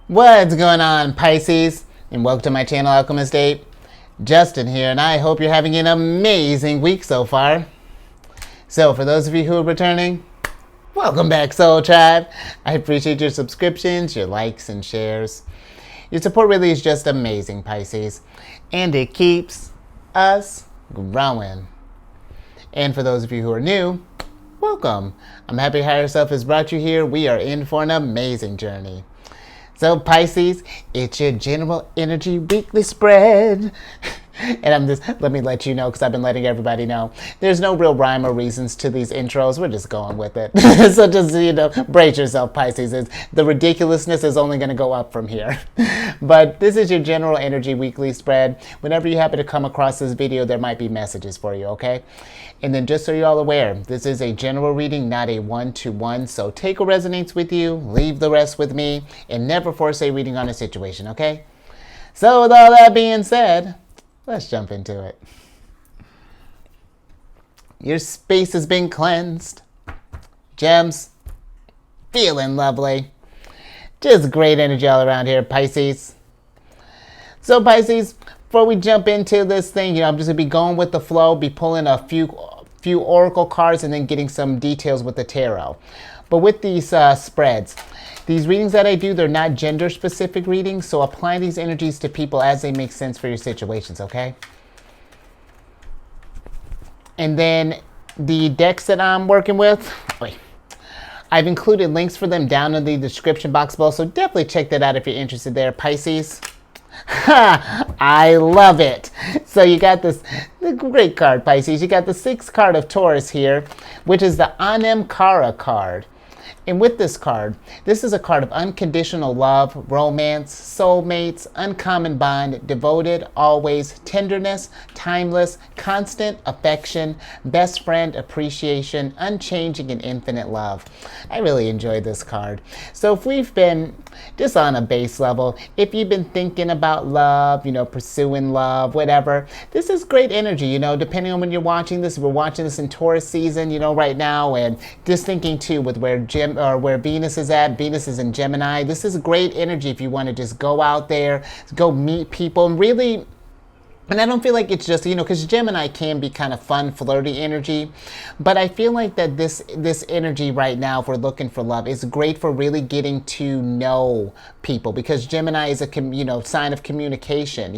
What's going on, Pisces? And welcome to my channel, Alchemist. Justin here, and I hope you're having an amazing week so far. So, for those of you who are returning, welcome back, Soul Tribe. I appreciate your subscriptions, your likes, and shares. Your support really is just amazing, Pisces, and it keeps us growing. And for those of you who are new, welcome. I'm happy Higher Self has brought you here. We are in for an amazing journey. So Pisces, it's your general energy weekly spread. And let me let you know, because I've been letting everybody know, there's no real rhyme or reasons to these intros. We're just going with it. So just, brace yourself, Pisces. The ridiculousness is only going to go up from here. But this is your general energy weekly spread. Whenever you happen to come across this video, there might be messages for you, okay? And then just so you're all aware, this is a general reading, not a one-to-one. So take what resonates with you, leave the rest with me, and never force a reading on a situation, okay? So with all that being said, let's jump into it. Your space has been cleansed. Gems, feeling lovely. Just great energy all around here, Pisces. So Pisces, before we jump into this thing, I'm just going to be going with the flow, be pulling a few oracle cards and then getting some details with the tarot. But with these spreads, these readings that I do, they're not gender-specific readings, so apply these energies to people as they make sense for your situations, okay? And then the decks that I'm working with, I've included links for them down in the description box below, so definitely check that out if you're interested there, Pisces. Ha! I love it. So you got the great card, Pisces. You got the 6th card of Taurus here, which is the Anamkara card. And with this card, this is a card of unconditional love, romance, soulmates, uncommon bond, devoted, always, tenderness, timeless, constant affection, best friend, appreciation, unchanging, and infinite love. I really enjoy this card. So if we've been just on a base level, if you've been thinking about love, pursuing love, whatever, this is great energy, depending on when you're watching this. We're watching this in Taurus season, right now, and just thinking too with where Venus is at. Venus is in Gemini. This is great energy if you want to just go out there, go meet people, and really. And I don't feel like it's just, because Gemini can be kind of fun, flirty energy. But I feel like that this energy right now, if we're looking for love, is great for really getting to know people. Because Gemini is a, sign of communication,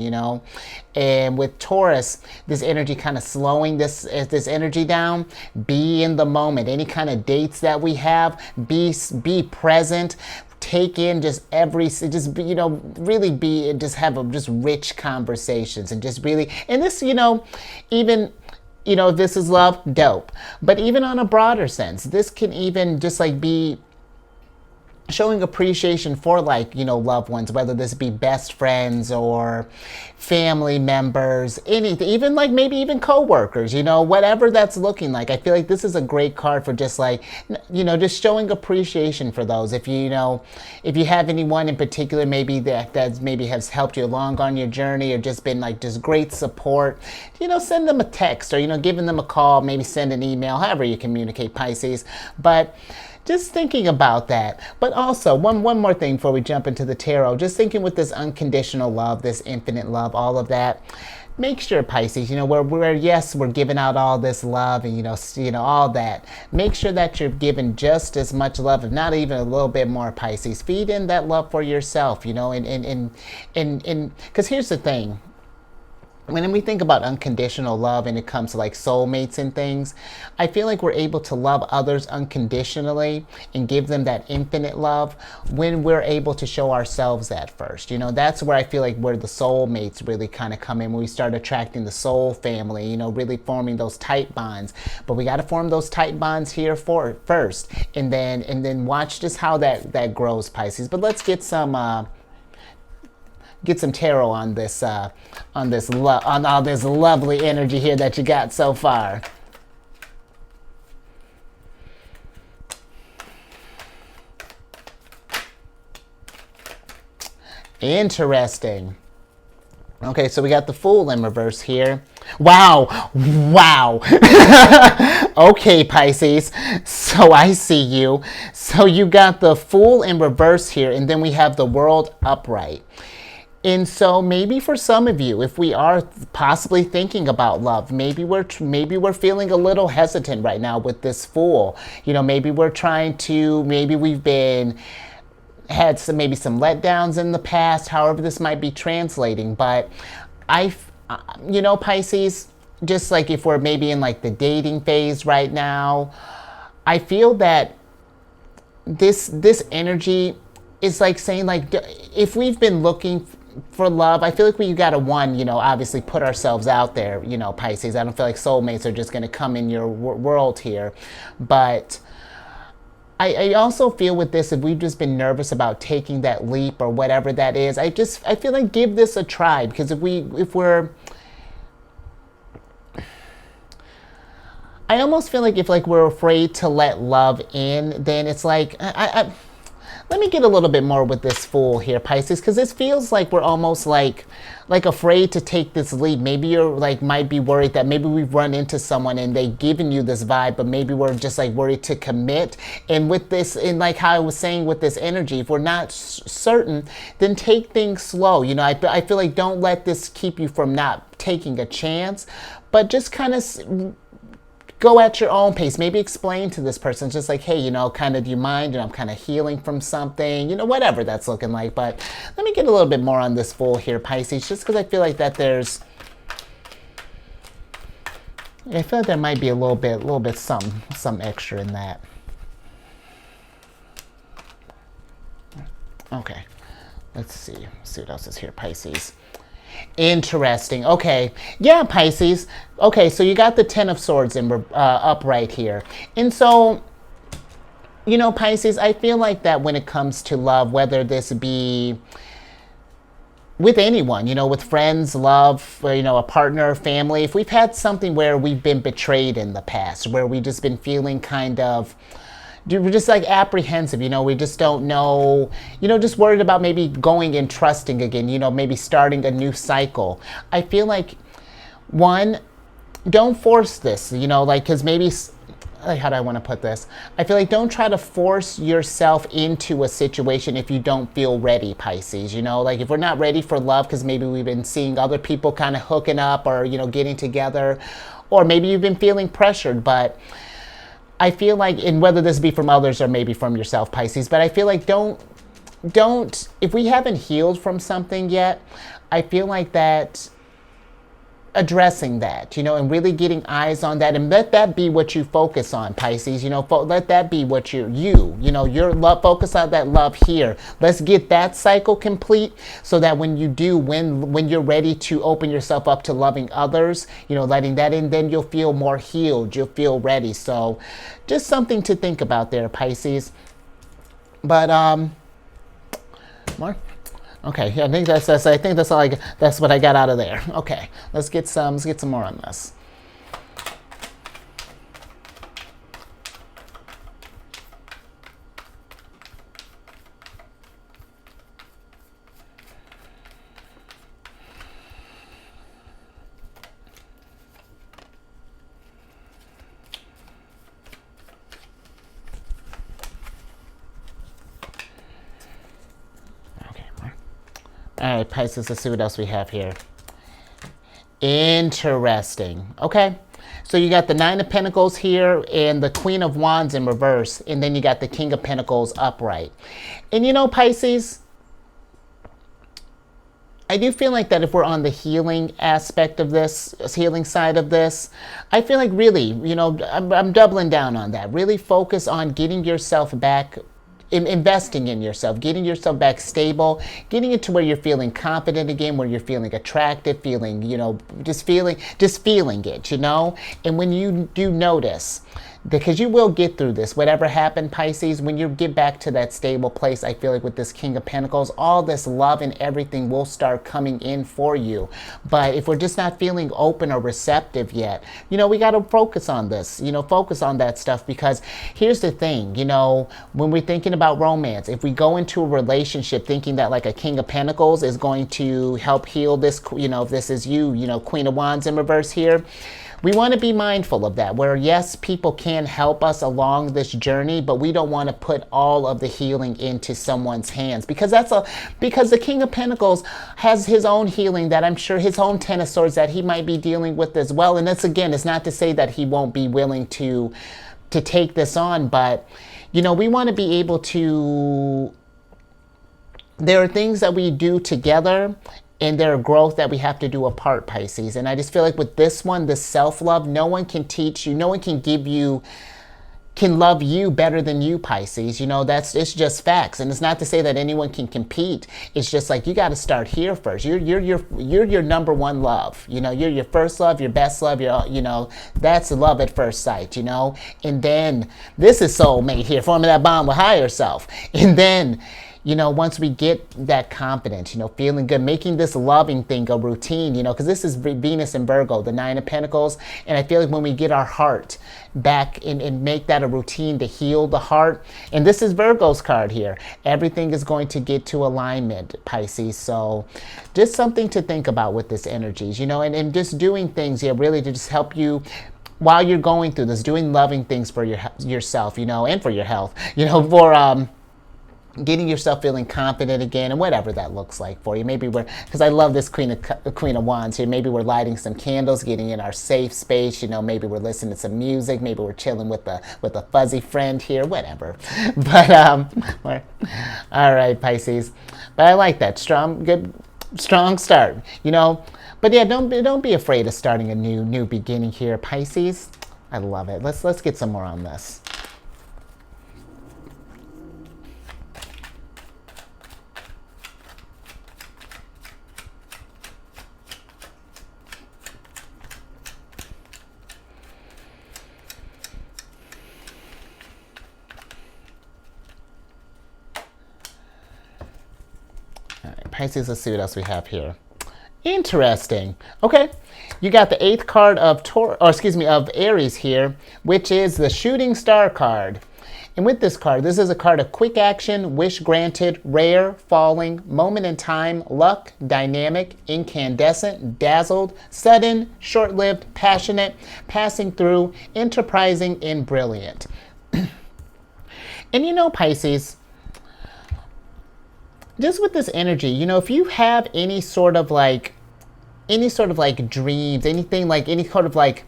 And with Taurus, this energy kind of slowing this energy down. Be in the moment. Any kind of dates that we have, be present. Take in really have rich conversations and just really, and this, even, if this is love, dope. But even on a broader sense, this can even just be showing appreciation for loved ones, whether this be best friends or family members, anything, even maybe even co-workers, whatever that's looking like. I feel like this is a great card for just just showing appreciation for those. If you have anyone in particular, maybe that maybe has helped you along on your journey or just been just great support, send them a text or, giving them a call, maybe send an email, however you communicate, Pisces. But just thinking about that. But also, one more thing before we jump into the tarot, just thinking with this unconditional love, this infinite love, all of that, make sure, Pisces, we're giving out all this love and, all that. Make sure that you're giving just as much love, if not even a little bit more, Pisces. Feed in that love for yourself, and because here's the thing. When we think about unconditional love and it comes to soulmates and things, I feel like we're able to love others unconditionally and give them that infinite love when we're able to show ourselves that first. That's where I feel like where the soulmates really kind of come in, when we start attracting the soul family, really forming those tight bonds. But we got to form those tight bonds here first, and then watch just how that grows, Pisces. But let's get some tarot on this on all this lovely energy here that you got so far. Interesting. Okay, so we got the Fool in reverse here. Wow. Okay, Pisces. So I see you. So you got the Fool in reverse here, and then we have the World upright. And so maybe for some of you, if we are possibly thinking about love, maybe we're feeling a little hesitant right now with this Fool. Maybe we're trying to, maybe we've been had maybe some letdowns in the past, however this might be translating. But Pisces, just like if we're maybe in like the dating phase right now, I feel that this energy is like saying, like, if we've been looking for love, I feel like we gotta obviously put ourselves out there, Pisces. I don't feel like soulmates are just gonna come in your world here. But I also feel with this, if we've just been nervous about taking that leap or whatever that is, I feel like give this a try. Because if we're I almost feel like if we're afraid to let love in, then it's like, let me get a little bit more with this Fool here, Pisces, because this feels like we're almost like afraid to take this leap. Maybe you're might be worried that maybe we've run into someone and they've given you this vibe, but maybe we're just worried to commit. And with this, and how I was saying with this energy, if we're not certain, then take things slow. I feel like don't let this keep you from not taking a chance, but just kind of go at your own pace. Maybe explain to this person, just like, hey, kind of, do you mind? I'm kind of healing from something, whatever that's looking like. But let me get a little bit more on this Fool here, Pisces, just because I feel like that I feel like there might be a little bit some extra in that. Okay, let's see what else is here, Pisces. Interesting. Okay. Yeah, Pisces. Okay, so you got the Ten of Swords upright here. And so, Pisces, I feel like that when it comes to love, whether this be with anyone, with friends, love, or, a partner, family, if we've had something where we've been betrayed in the past, where we've just been feeling kind of, we're just apprehensive, we just don't know, just worried about maybe going and trusting again, maybe starting a new cycle. I feel like, one, don't force this, because maybe, how do I want to put this? I feel like don't try to force yourself into a situation if you don't feel ready, Pisces, if we're not ready for love because maybe we've been seeing other people kind of hooking up or, getting together, or maybe you've been feeling pressured, but I feel like, and whether this be from others or maybe from yourself, Pisces, but I feel like don't, if we haven't healed from something yet, I feel like that addressing that, and really getting eyes on that, and let that be what you focus on, Pisces, let that be what your love, focus on that love here. Let's get that cycle complete so that when you're ready to open yourself up to loving others, letting that in, then you'll feel more healed, you'll feel ready. So just something to think about there, Pisces. But, Mark? Okay, yeah, I think that's all that's what I got out of there. Okay, let's get some more on this. All right, Pisces, let's see what else we have here. Interesting. Okay, so you got the Nine of Pentacles here and the Queen of Wands in reverse, and then you got the King of Pentacles upright. And Pisces, I do feel like that if we're on the healing aspect of this, healing side of this, I feel like really, I'm doubling down on that. Really focus on getting yourself back, investing in yourself, getting yourself back stable, getting it to where you're feeling confident again, where you're feeling attractive, feeling, just feeling it, And when you do notice, because you will get through this, whatever happened, Pisces, when you get back to that stable place, I feel like with this King of Pentacles, all this love and everything will start coming in for you. But if we're just not feeling open or receptive yet, we got to focus on this, focus on that stuff. Because here's the thing, when we're thinking about romance, if we go into a relationship thinking that like a King of Pentacles is going to help heal this, if this is you, Queen of Wands in reverse here, we want to be mindful of that, where yes, people can help us along this journey, but we don't want to put all of the healing into someone's hands, because because the King of Pentacles has his own healing, that I'm sure his own Ten of Swords that he might be dealing with as well. And that's, again, it's not to say that he won't be willing to take this on, but you know, we want to be able to, there are things that we do together, and there are growth that we have to do apart, Pisces. And I just feel like with this one, this self-love, no one can teach you, no one can give you, can love you better than you, Pisces. You know, it's just facts. And it's not to say that anyone can compete. It's just like, you got to start here first. You're your number one love. You know, you're your first love, your best love, you know, that's love at first sight, you know. And then this is soulmate here, forming that bond with higher self. And then, you know, once we get that confidence, you know, feeling good, making this loving thing a routine, you know, because this is Venus and Virgo, the Nine of Pentacles. And I feel like when we get our heart back and make that a routine to heal the heart, and this is Virgo's card here, everything is going to get to alignment, Pisces. So just something to think about with this energies, you know, and just doing things, yeah, really to just help you while you're going through this, doing loving things for yourself, you know, and for your health, you know, for, getting yourself feeling confident again, and whatever that looks like for you. Maybe we're, because I love this Queen of Wands here, maybe we're lighting some candles, getting in our safe space, you know, maybe we're listening to some music, maybe we're chilling with a fuzzy friend here, whatever. But all right, Pisces. But I like that strong start, you know. But yeah, don't be afraid of starting a new beginning here, Pisces. I love it. Let's get some more on this. Pisces, let's see what else we have here. Interesting. Okay, you got the 8th card of Aries here, which is the Shooting Star card. And with this card, this is a card of quick action, wish granted, rare, falling, moment in time, luck, dynamic, incandescent, dazzled, sudden, short-lived, passionate, passing through, enterprising, and brilliant. And you know, Pisces, just with this energy, you know, if you have any sort of like dreams, anything like any sort of like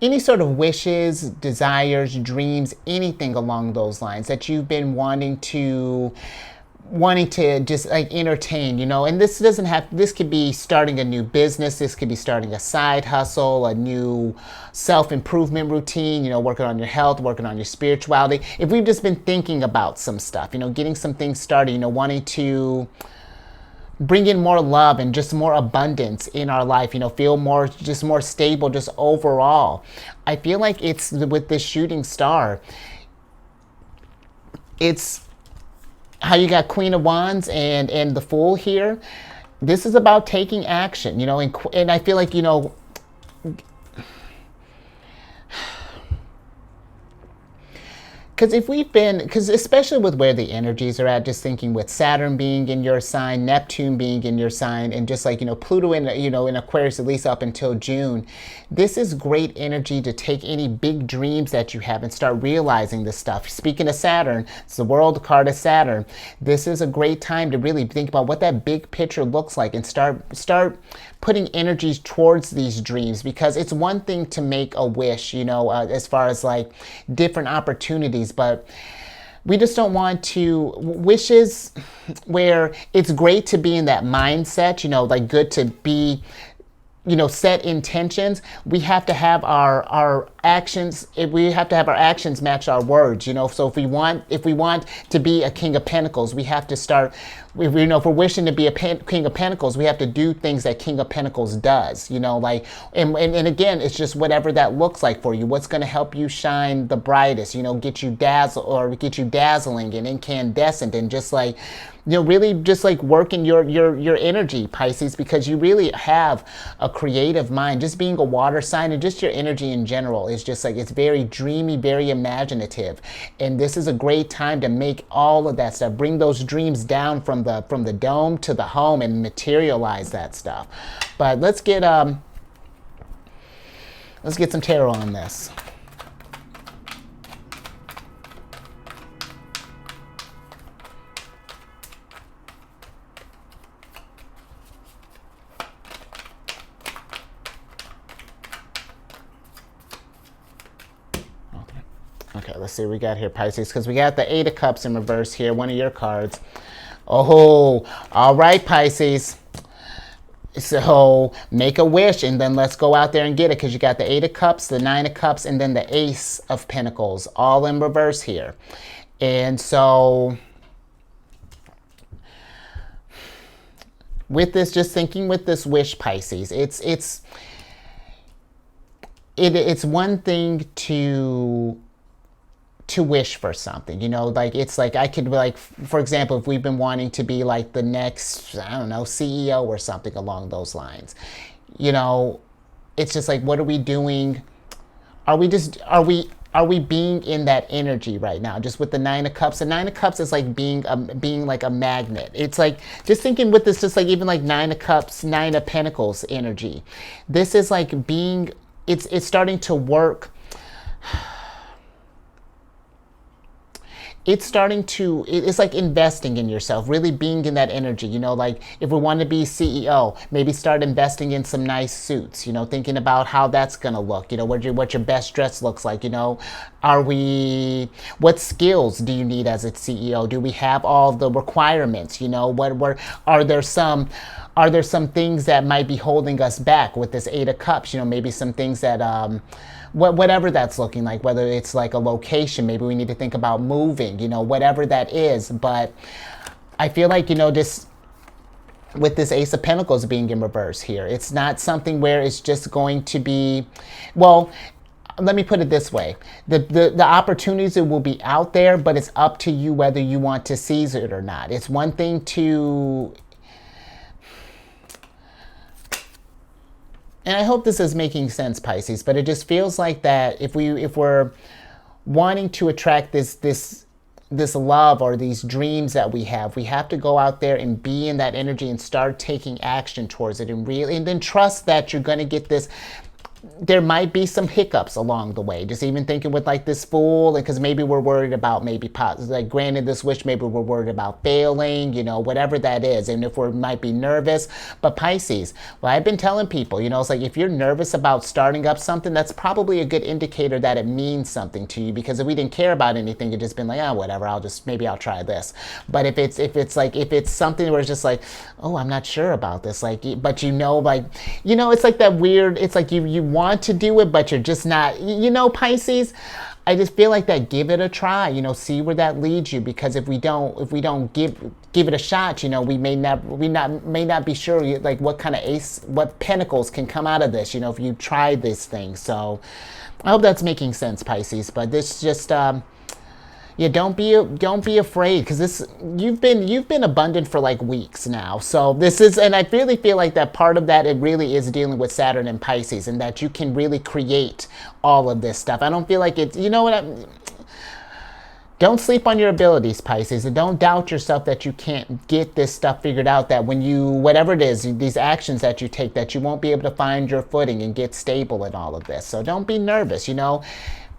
any sort of wishes, desires, dreams, anything along those lines that you've been wanting to just like entertain, you know. And this could be starting a new business, this could be starting a side hustle, a new self-improvement routine, you know, working on your health, working on your spirituality. If we've just been thinking about some stuff, you know, getting some things started, you know, wanting to bring in more love and just more abundance in our life, you know, feel more stable, just overall. I feel like it's with this Shooting Star, it's how you got Queen of Wands and the Fool here. This is about taking action, you know, and I feel like, you know, because especially with where the energies are at, just thinking with Saturn being in your sign, Neptune being in your sign, and just like, you know, Pluto in Aquarius, at least up until June, this is great energy to take any big dreams that you have and start realizing this stuff. Speaking of Saturn, it's the World card of Saturn. This is a great time to really think about what that big picture looks like and start putting energies towards these dreams, because it's one thing to make a wish, you know, as far as like different opportunities, but we just don't want to wishes where it's great to be in that mindset, you know, like good to be, you know, set intentions. We have to have our actions, we have to have our actions match our words, you know. So if we want to be a King of Pentacles, we have to start, if we're wishing to be a King of Pentacles, we have to do things that King of Pentacles does, you know, like, and again, it's just whatever that looks like for you, what's going to help you shine the brightest, you know, get you dazzling and incandescent, and just like, you know, really just like working your energy, Pisces, because you really have a creative mind. Just being a water sign and just your energy in general is just like, it's very dreamy, very imaginative. And this is a great time to make all of that stuff, bring those dreams down from from the dome to the home and materialize that stuff. But let's get some tarot on this. Okay, let's see what we got here, Pisces, because we got the Eight of Cups in reverse here, one of your cards. Oh, all right, Pisces. So make a wish, and then let's go out there and get it, because you got the Eight of Cups, the Nine of Cups, and then the Ace of Pentacles, all in reverse here. And so with this, just thinking with this wish, Pisces, it's one thing to wish for something, you know, like it's like I could, like, for example, if we've been wanting to be like the next, I don't know, CEO or something along those lines, you know, it's just like, what are we doing? Are we being in that energy right now? Just with the Nine of Cups. The Nine of Cups is like being like a magnet. It's like, just thinking with this, just like even like Nine of Cups, Nine of Pentacles energy. This is like being, it's starting to work. It's like investing in yourself, really being in that energy, you know, like if we want to be CEO, maybe start investing in some nice suits, you know, thinking about how that's going to look, you know, what your best dress looks like, you know, what skills do you need as a CEO? Do we have all the requirements, you know, are there some things that might be holding us back with this Eight of Cups, you know, maybe some things that, whatever that's looking like, whether it's like a location, maybe we need to think about moving, you know, whatever that is. But I feel like, you know, just with this Ace of Pentacles being in reverse here, it's not something where it's just going to be, well, let me put it this way. The opportunities will be out there, but it's up to you whether you want to seize it or not. It's one thing to, and I hope this is making sense, Pisces, but it just feels like that if we're wanting to attract this love or these dreams that we have to go out there and be in that energy and start taking action towards it, and then trust that you're going to get this. There might be some hiccups along the way. Just even thinking with like this Fool, because maybe we're worried about like granted this wish, maybe we're worried about failing, you know, whatever that is. And if we might be nervous, but Pisces, well, I've been telling people, you know, it's like if you're nervous about starting up something, that's probably a good indicator that it means something to you. Because if we didn't care about anything, you'd just been like, oh, whatever, maybe I'll try this. But if it's something where it's just like, oh, I'm not sure about this, like, but you know, like, you know, it's like that weird, it's like you want to do it, but you're just not, you know, Pisces, I just feel like that, give it a try, you know, see where that leads you, because if we don't give it a shot, you know, we may not be sure like what kind of what pentacles can come out of this, you know, if you try this thing. So I hope that's making sense, Pisces. But this just yeah, don't be afraid, because you've been abundant for like weeks now. So this is, and I really feel like that part of that, it really is dealing with Saturn and Pisces, and that you can really create all of this stuff. I don't feel like it's, you know what, don't sleep on your abilities, Pisces, and don't doubt yourself that you can't get this stuff figured out, that when you, whatever it is, these actions that you take, that you won't be able to find your footing and get stable in all of this. So don't be nervous, you know.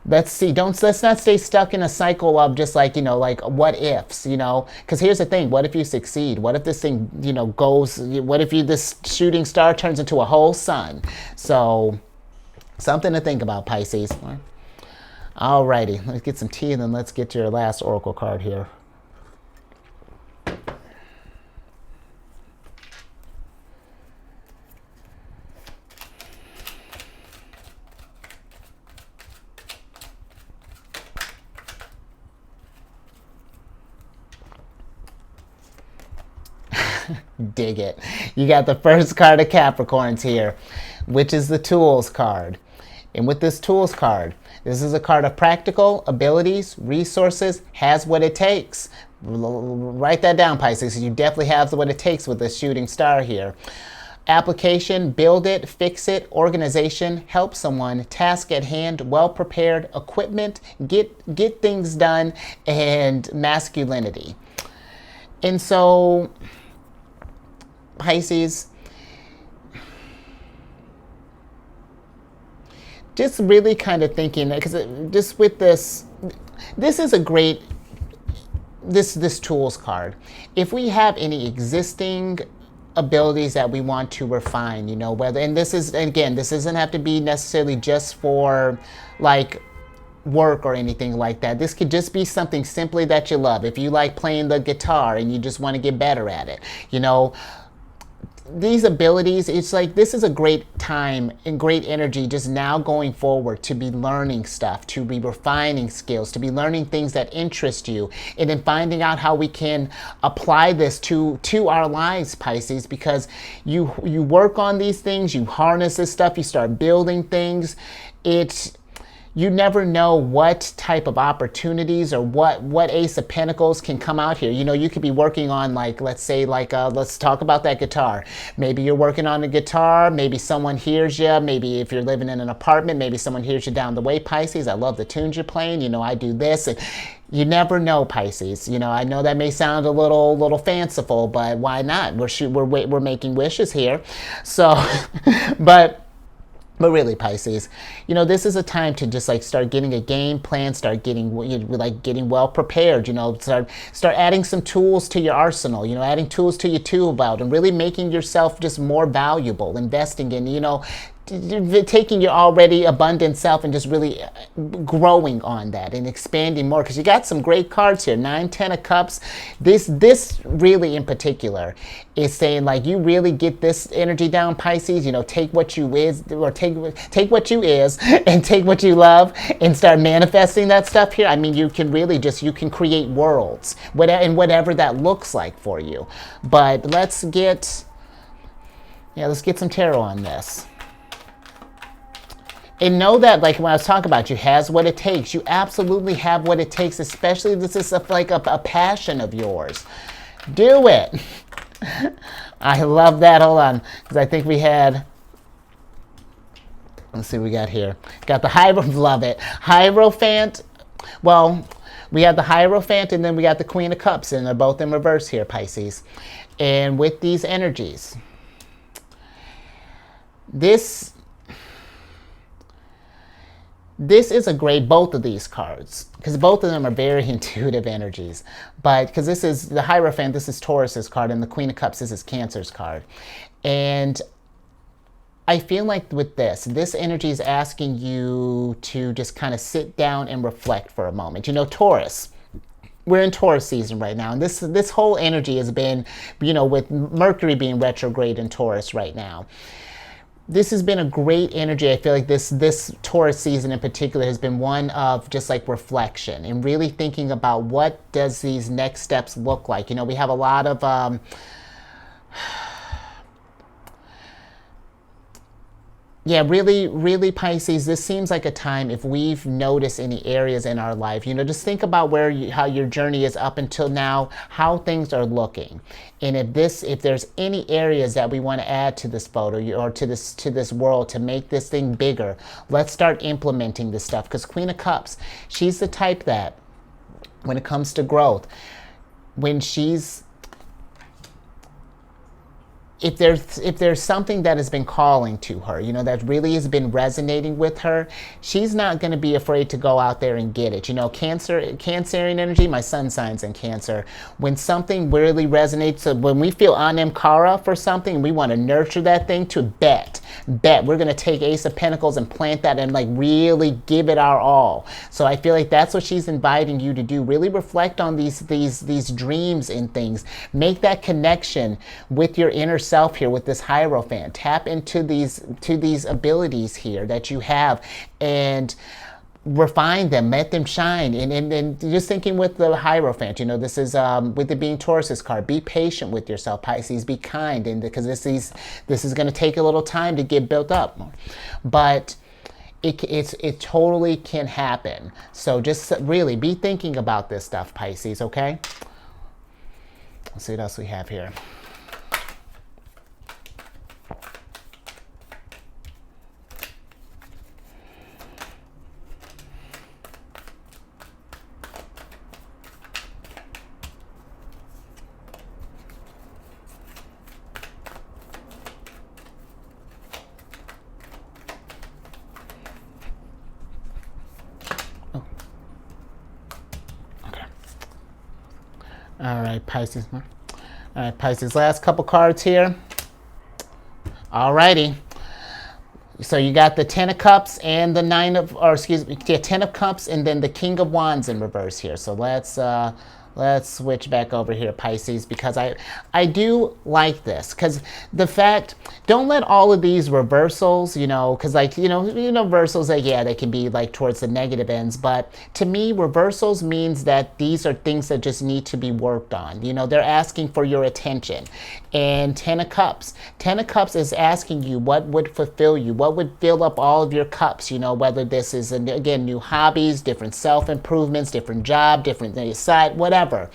Let's not stay stuck in a cycle of just like, you know, like what ifs, you know, because here's the thing. What if you succeed? What if this thing, you know, what if this shooting star turns into a whole sun? So something to think about, Pisces. Alrighty, let's get some tea, and then let's get to your last oracle card here. Dig it. You got the first card of Capricorns here, which is the Tools card. And with this Tools card, this is a card of practical abilities, resources, has what it takes. Write that down, Pisces. You definitely have what it takes with this shooting star here. Application, build it, fix it, organization, help someone, task at hand, well prepared, equipment, get things done, and masculinity. And so, Pisces, just really kind of thinking, because just with this is a great, this tools card. If we have any existing abilities that we want to refine, you know, whether, and this is, again, this doesn't have to be necessarily just for like work or anything like that. This could just be something simply that you love. If you like playing the guitar and you just want to get better at it, you know, these abilities, it's like this is a great time and great energy just now going forward to be learning stuff, to be refining skills, to be learning things that interest you, and then finding out how we can apply this to our lives, Pisces, because you work on these things, you harness this stuff, you start building things. You never know what type of opportunities or what Ace of Pentacles can come out here. You know, you could be working on, like, let's say, like, let's talk about that guitar. Maybe you're working on a guitar, maybe someone hears you, maybe if you're living in an apartment, maybe someone hears you down the way, Pisces. I love the tunes you're playing, you know, I do this. And you never know, Pisces. You know, I know that may sound a little fanciful, but why not? We're making wishes here. So, But really, Pisces, you know, this is a time to just like start getting a game plan, start getting getting well prepared, you know, start adding some tools to your arsenal, you know, adding tools to your tool belt and really making yourself just more valuable, investing in, you know, taking your already abundant self and just really growing on that and expanding more, because you got some great cards here. 9, 10 of Cups. This really in particular is saying, like, you really get this energy down, Pisces. You know, take what you is, or take what you is and take what you love and start manifesting that stuff here. I mean, you can really just, you can create worlds, whatever that looks like for you. But let's get some tarot on this. And know that, like when I was talking about, you has what it takes. You absolutely have what it takes, especially if this is like a passion of yours. Do it. I love that. Hold on, because I think we had, let's see what we got here. Got the Hierophant, love it. Hierophant, well, we have the Hierophant and then we got the Queen of Cups, and they're both in reverse here, Pisces. And with these energies, this is a great, both of these cards, because both of them are very intuitive energies. But because this is the Hierophant, this is Taurus's card, and the Queen of Cups, this is Cancer's card. And I feel like with this energy is asking you to just kind of sit down and reflect for a moment. You know, Taurus, we're in Taurus season right now, and this whole energy has been, you know, with Mercury being retrograde in Taurus right now. This has been a great energy. I feel like this Taurus season in particular has been one of just like reflection and really thinking about what does these next steps look like. You know, we have a lot of yeah, really, Pisces, this seems like a time, if we've noticed any areas in our life, you know, just think about how your journey is up until now, how things are looking. And if there's any areas that we want to add to this photo or to this world to make this thing bigger, let's start implementing this stuff. Because Queen of Cups, she's the type that when it comes to growth, when she's, if there's something that has been calling to her, you know, that really has been resonating with her, she's not going to be afraid to go out there and get it. You know, Cancerian energy, my sun sign's in Cancer. When something really resonates, so when we feel anamkara for something, we want to nurture that thing to bet. We're going to take Ace of Pentacles and plant that and like really give it our all. So I feel like that's what she's inviting you to do. Really reflect on these dreams and things. Make that connection with your inner self here with this Hierophant. Tap into these abilities here that you have and refine them, let them shine. And just thinking with the Hierophant, you know, this is with it being Taurus's card, be patient with yourself, Pisces, be kind, and because this is going to take a little time to get built up, but it totally can happen. So just really be thinking about this stuff, Pisces, okay? Let's see what else we have here. All right, Pisces. All right, Pisces. Last couple cards here. All righty. So you got the Ten of Cups and the Ten of Cups and then the King of Wands in reverse here. So let's switch back over here, Pisces, because I do like this. Because the fact, don't let all of these reversals, because reversals, they can be like towards the negative ends. But to me, reversals means that these are things that just need to be worked on. They're asking for your attention. And Ten of Cups is asking you what would fulfill you, what would fill up all of your cups, whether this is, again, new hobbies, different self-improvements, different job, different side, whatever.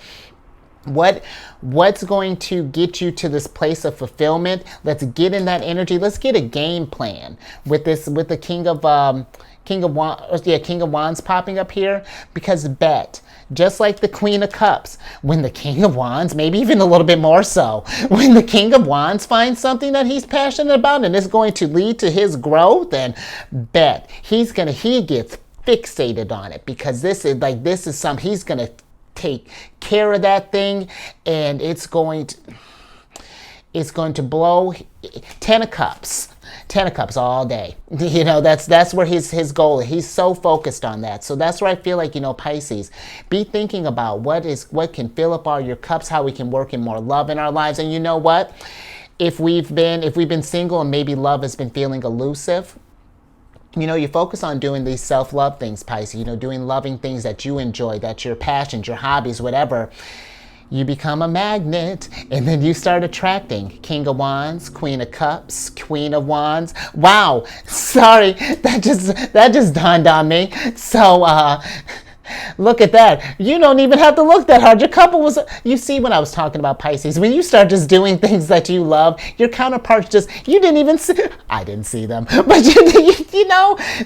What's going to get you to this place of fulfillment? Let's get in that energy. Let's get a game plan with the King of Wands popping up here, because just like the Queen of Cups, when the King of Wands, maybe even a little bit more so, when the King of Wands finds something that he's passionate about and is going to lead to his growth, and he gets fixated on it, because this is something he's gonna take care of that thing, and it's going to blow. Ten of Cups all day. That's where his goal is. He's so focused on that. So that's where I feel like, Pisces, be thinking about what can fill up all your cups, how we can work in more love in our lives. And you know what? If we've been single and maybe love has been feeling elusive, you focus on doing these self-love things, Pisces, doing loving things that you enjoy, that's your passions, your hobbies, whatever. You become a magnet, and then you start attracting King of Wands, Queen of Cups, Queen of Wands. Wow, sorry, that just dawned on me. So, look at that. You don't even have to look that hard. Your couple was, you see when I was talking about Pisces, when you start just doing things that you love, your counterparts you didn't even see, I didn't see them, but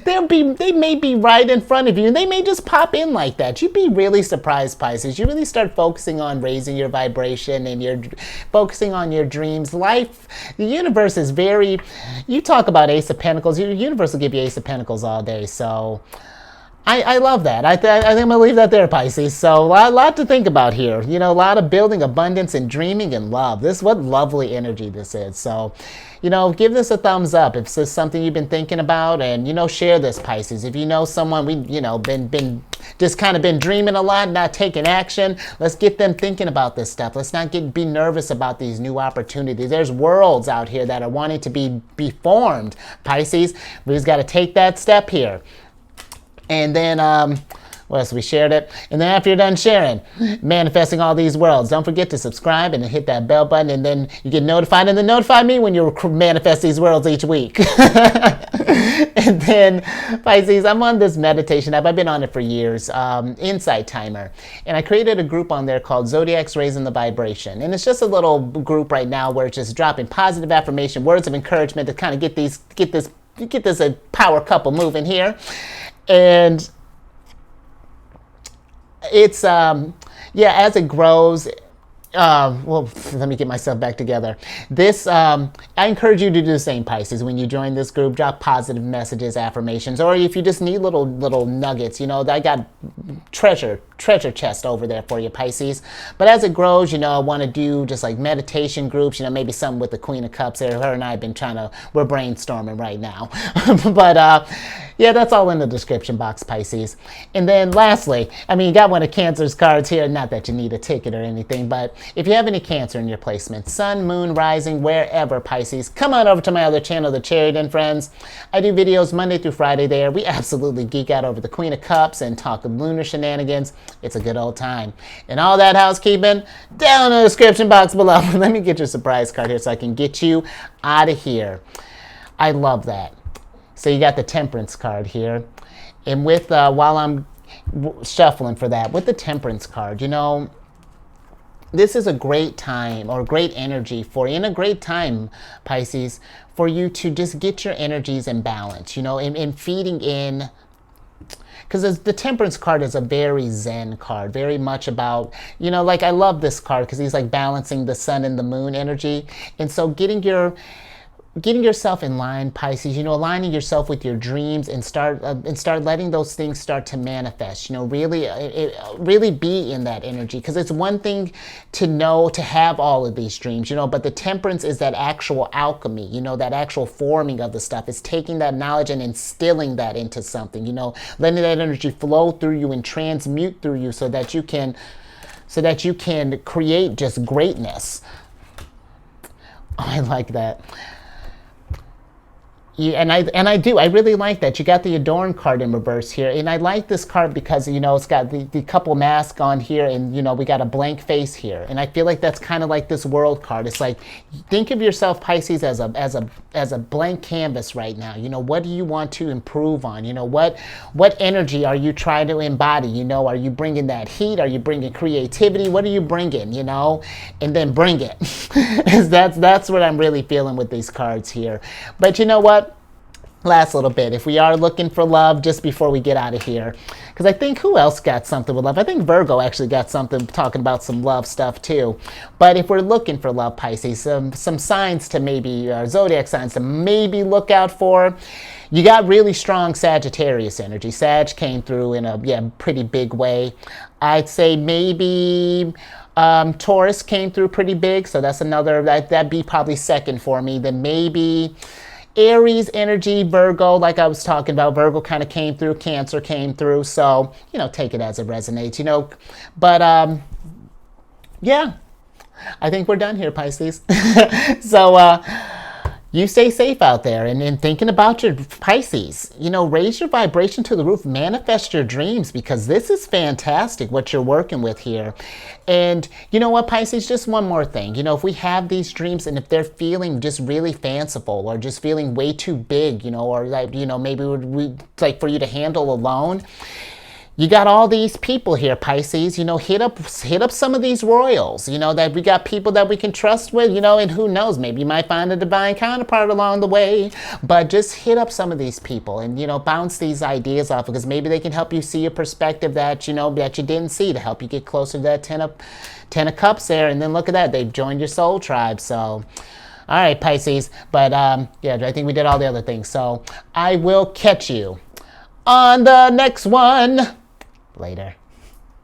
they may be right in front of you, and they may just pop in like that. You'd be really surprised, Pisces. You really start focusing on raising your vibration, and you're focusing on your dreams. Life, the universe is you talk about Ace of Pentacles, your universe will give you Ace of Pentacles all day, so I love that. I think I'm going to leave that there, Pisces. So a lot to think about here. A lot of building abundance and dreaming and love. What lovely energy this is. So, give this a thumbs up if this is something you've been thinking about, and, share this, Pisces. If you know someone, been dreaming a lot, not taking action, let's get them thinking about this stuff. Let's not be nervous about these new opportunities. There's worlds out here that are wanting to be formed, Pisces. We just got to take that step here. And then, what else? We shared it. And then after you're done sharing, manifesting all these worlds, don't forget to subscribe and hit that bell button, and then you get notified, and then notify me when you manifest these worlds each week. And then, Pisces, I'm on this meditation app. I've been on it for years, Insight Timer. And I created a group on there called Zodiacs Raising the Vibration. And it's just a little group right now where it's just dropping positive affirmation, words of encouragement to kind of get this a power couple moving here. And it's, as it grows, let me get myself back together. I encourage you to do the same, Pisces. When you join this group, drop positive messages, affirmations, or if you just need little nuggets, I got treasure chest over there for you, Pisces. But as it grows, I want to do just like meditation groups, maybe something with the Queen of Cups there. Her and I have been we're brainstorming right now. But, that's all in the description box, Pisces. And then lastly, you got one of Cancer's cards here. Not that you need a ticket or anything, but if you have any Cancer in your placement, Sun, Moon, Rising, wherever, Pisces, come on over to my other channel, The Cherry Friends. I do videos Monday through Friday there. We absolutely geek out over the Queen of Cups and talk of lunar shenanigans. It's a good old time. And all that housekeeping down in the description box below. Let me get your surprise card here so I can get you out of here. I love that. So you got the Temperance card here. And with, while I'm shuffling for that, with the Temperance card, this is a great time or great energy for you, and a great time, Pisces, for you to just get your energies in balance, in feeding in. Because the Temperance card is a very Zen card, very much about, I love this card because he's like balancing the sun and the moon energy. And so getting getting yourself in line, Pisces, aligning yourself with your dreams and start letting those things start to manifest, really be in that energy. Because it's one thing to know, to have all of these dreams, but the temperance is that actual alchemy, that actual forming of the stuff. It's taking that knowledge and instilling that into something, letting that energy flow through you and transmute through you so that you can create just greatness. I like that. Yeah, and I do. I really like that. You got the Adorn card in reverse here. And I like this card because, it's got the couple masks on here and, we got a blank face here. And I feel like that's kind of like this world card. It's like, think of yourself, Pisces, as a blank canvas right now. What do you want to improve on? What energy are you trying to embody? Are you bringing that heat? Are you bringing creativity? What are you bringing, And then bring it. That's what I'm really feeling with these cards here. But you know what? Last little bit, if we are looking for love, just before we get out of here, because I think who else got something with love? I think Virgo actually got something talking about some love stuff too. But if we're looking for love, Pisces, some signs to maybe, zodiac signs to maybe look out for. You got really strong Sagittarius energy. Sag came through in a pretty big way. I'd say maybe Taurus came through pretty big, so that's another, that'd be probably second for me. Then maybe Aries energy, Virgo, like I was talking about. Virgo kind of came through, Cancer came through, so, take it as it resonates, But, yeah, I think we're done here, Pisces. So, you stay safe out there, and in thinking about your Pisces, raise your vibration to the roof, manifest your dreams, because this is fantastic what you're working with here. And you know what, Pisces, just one more thing. If we have these dreams and if they're feeling just really fanciful or just feeling way too big, or like, maybe we like for you to handle alone, you got all these people here, Pisces, hit up some of these royals, that we got people that we can trust with, and who knows, maybe you might find a divine counterpart along the way, but just hit up some of these people and, bounce these ideas off, because maybe they can help you see a perspective that, that you didn't see, to help you get closer to that 10 of Cups there. And then look at that, they've joined your soul tribe. So, all right, Pisces, but yeah, I think we did all the other things. So I will catch you on the next one. Later.